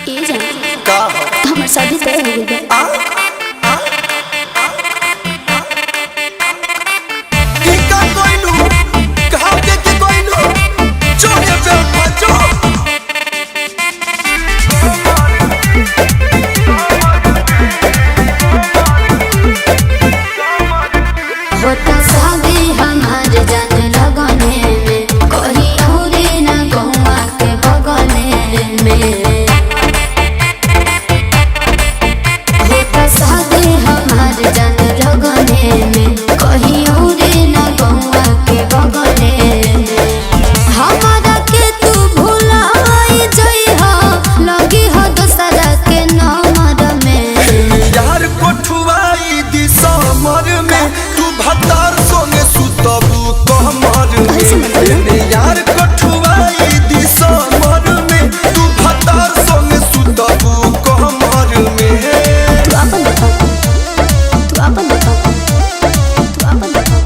ये जान का हमर शादी तय हो गइल बा। की का कोइलू कहां के की कोइलू छोड़े पे बचो होता शादी हमार जान लगने में कहीं और ना गौवा के बगने में। होता शादी हमार जान लगने में कहीं और ना गौवा के बगने में। हमारा के तू भुलाई जइहा लगी हो दूसरा के नंबर में। यार कोठुआई दिसमर में तू भतार सोने सुतबू कमर में। यार कोठुआई दिसमर में तू भतार सोने सुतबू कमर में। तू अपन देखो तू अपन देखो तू अपन देखो।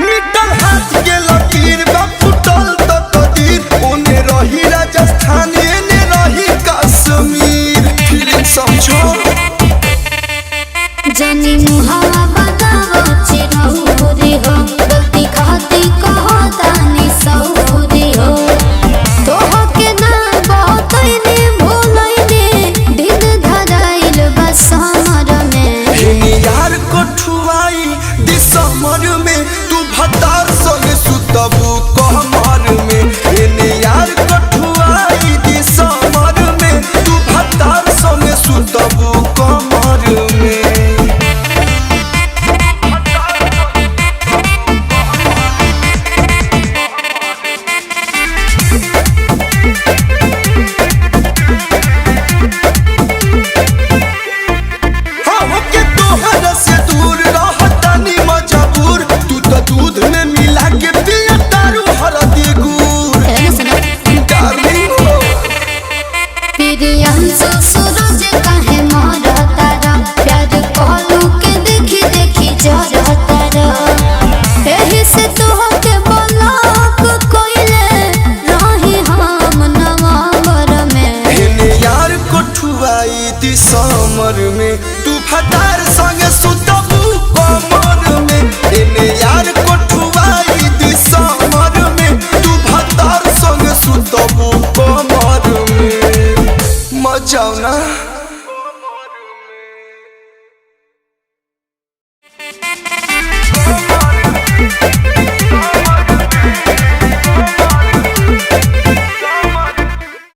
मिटल हाथ के लकीर बा फुटल तो तदीर ओने रही राजस्थान एने रही कश्मीर फीलिंग समझो जानी मुहावा बताओ चिरौरी हो गलती खाती कहो तानी सौरी हो। तोह के ना बहुतैनी भूलैनी दिन धराइल बस हमर में। यार कोठुआई दिसमर में तू भतार